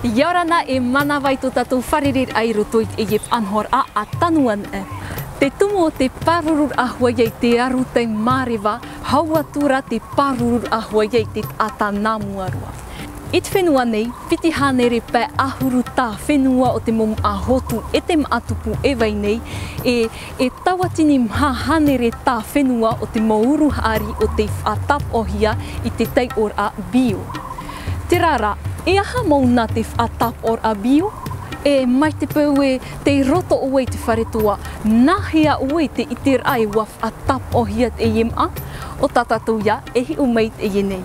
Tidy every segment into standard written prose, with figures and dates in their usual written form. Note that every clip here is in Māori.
Iarana e mana vai tō tātou wharerir ai roto i e anhor a tanuan e. Te tumo te parurur ahua iei te aru te marewa, hauatura te parurur ahua iei te atanamuarua. I te whenua nei, piti hanere pē ahuru tā whenua o te momu ahotu e te maatupu e wai nei, e tawatini mha hanere tā whenua o te mouru hari o te whatap ohia i te tei or a bio. Te rara, e aha mauna te whatap or a bio? E mai te pau e te roto o te wharetua, nahia o te i te rai wa whatap ohia te iema, o tātātou ia e hi o meit e nei.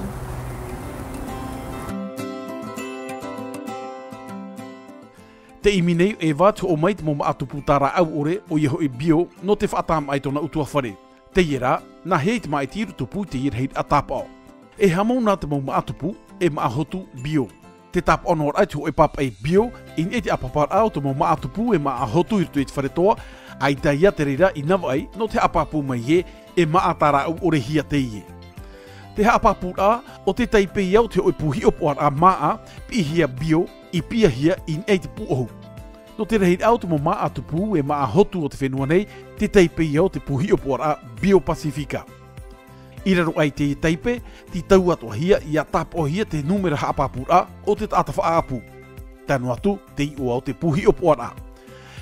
Te imi nei e wātu o mai te mo maatupu tāra au ore o iho e bio no te whaatām ai tona utua whare. Te ira, nā hei te mai tiru tupu te ira hei atapao. E hamau nā te mo maatupu e maahotu bio. Te tap onor ai tu e papa e bio, in e te apapar au te mo maatupu e maahotu irtu e te wharetoa, ai ta ia te reira i nawa ai no te apapu mai e maatara au ore hia te ie. Te haapapu a o te taipe iau te oi puhi opoar a maa pi hia bio i pia hia in e te puohu. No te rehi au te mo maa tupu e maa hotu o te whenua nei, te taipe iau te puhi opoar a Bio Pasifika. I raro ai te taipe, ti tau atua hia i a tapo hia te numera haapapu a o te tatafa apu. Tanu atu te i o au te puhi opoar a.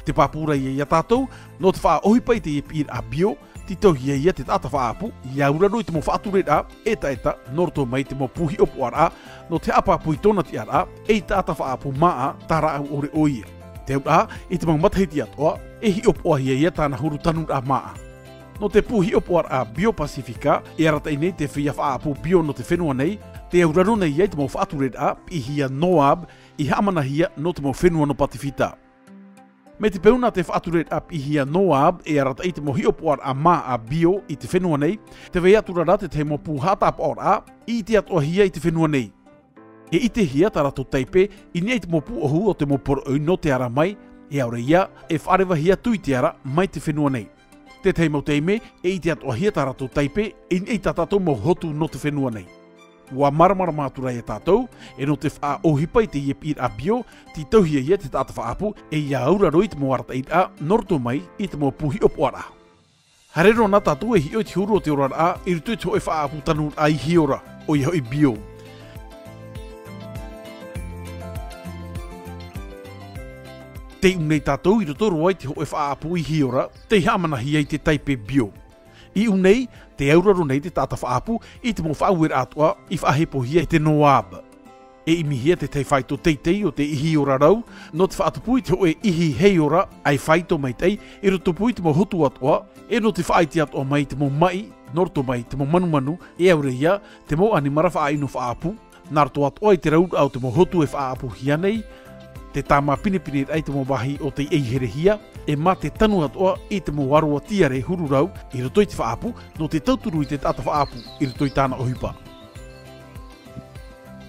Te papura i a tātou, no te wha ohipai te i pir a Bio, ti tau hia ia te tata whaapu, i auraro i te mo whaaturera eta norto mai te mo puhi opoara no te apapu i tona ti ara e tata whaapu maa tara au ore oia. Te ura i te mga matahiti atoa e hi opoa hia ia tāna huru tanur a maa. No te puhi opoara a Bio Pasifika e arata nei te whia whaapu bio no te whenua nei, te auraro nei ia i te mo whaaturera i hia Noab i hamana hia no te mo whenua no Patifita. Me te peuna te whaaturet ap i hia Noab e arata i te mohi opoar a maa a Bio i te whenua nei, te wei aturara te mo puhata ap or a i te atoa hia i te whenua nei. E i te hia tarato teipe i nei te mo puohu o te mo poro no te ara mai, e aure ia e wharewa hia tui te ara mai te whenua nei. Te teimo teime e i te atoa hia tarato teipe i nei tatato mo hotu no te whenua nei. Wa maramara mātura e tātou, e no te wha ohipai te iepir a Bio, ti tauhia ia te tata whaapu, e ia auraro i te mo arata i a norto mai i te mo puhi opoara. Harero nā tātou e hi o te huru o te ora a, i rutu e te hoi whaapu tanu ai hiora, o i hoi Bio. Te unei tātou i rutu roa i te hoi whaapu i hiora, te hamana hi ai te taipe Bio. I unei, te auraro nei te tata whaapu i te mo whauer atua i whahepo hia te Noab. E imi hia te tei whaito teitei o te ihi ora rau, no te whaatupui te hoe ihi hei ora ai whaito mai tei, e rotopui te mo hotu atua, e no te whaiti atua mai te mo mai, norto mai te mo manumanu, e aure ia te mo animara whaainu whaapu, narto atua i te raud au te mo hotu e whaapu hia nei, te tāma pinipini ai te mo wahi o te eihere hia, e mā te tanu atua i te mo waroa tiare hururau i roto i te whaapu, no te tauturu i te tata whaapu i roto i tāna ohipa.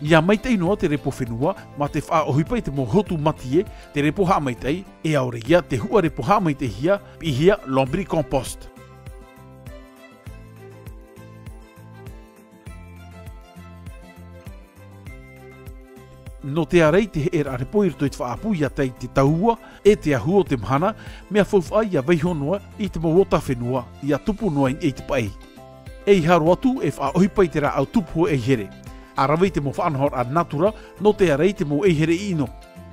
Ia mai tei noa te repo whenua, ma te wha ohipa i te mo hotu matie, te repo hamaitei, e aure ia te hua repo hamaite hia, i hia Lombri Compost. No te arei te era repo i roto i te whaapu ia tei te taua e te ahua o te mhana, mea whauwhai ia weihonoa i te mawota whenua i a tupu noa i te pae. E i haro atu e wha ohipa i te ra au tupu e here. A rawei te mo whaanahor a natura no te arei te mo e here ino.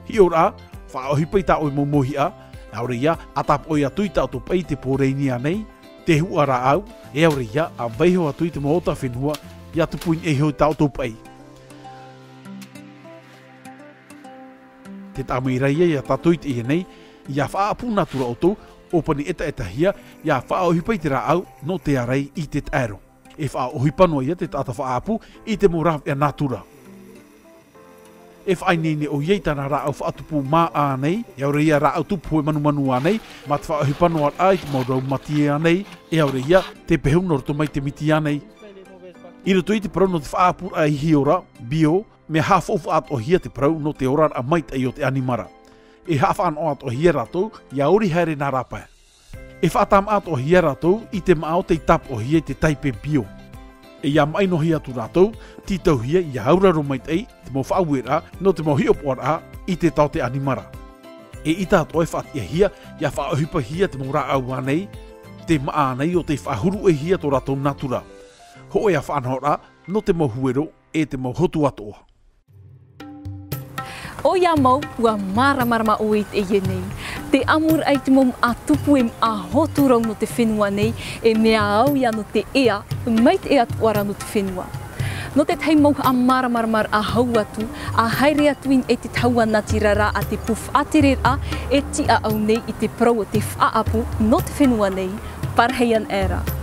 Hi ora, wha ohipa i ta oi mo mohi a, aure ia atap oi atu i ta atu pae te poreini anei, te hua ra au, e aure ia a weiho atu i te mawota whenua i a tupu i hoi ta atu pae. Te tāmira ia ia tātoit e nei, ia whaapu natura oto, opani eta hia, ia whaohipai te rā au no te arei i te taero. E whaohipanoa ia te tata whaapu i te moraf e natura. E whainene o iei tana rā au whaatupu mā ānei, e aure ia rā au tupu hoi manu ānei, ma te whaohipanoa ai te maurau mati ānei, e aure ia te pehunoroto mai te miti ānei. I roto i te parau no te whaapu ai hiora, Bio, me hafa ofu ato hia te parau no te orar a mait ai o te animara. E hafa an o ato hia ratou, ia ori haere nā rapa. E whaatam ato hia ratou, i te mao te tap o hia te taipe Bio. E ia maino hia tu ratou, ti tau hia ia hauraro mait ai, te mo whaauera, no te mo hiopora, i te tau te animara. E i tātou e whaat ia hia, ia whaohipa hia te mora au anei, te maa nei o te whahuru e hia tō ratou natura. Ho ea whanhora no te mohuero e te mohotu atoa. O ia mau ua maramarama o i te nei. Te amur ai te mom a tupu e a hotu rau no te whenua nei e mea au ia no te ea, mai te ea tuara no te whenua. No te tei mau a maramaramar a hau atu, a haere atuin e te taua natirara a te puf atirera e ti a au nei i te prau o te whaapu no te whenua nei, parheian era.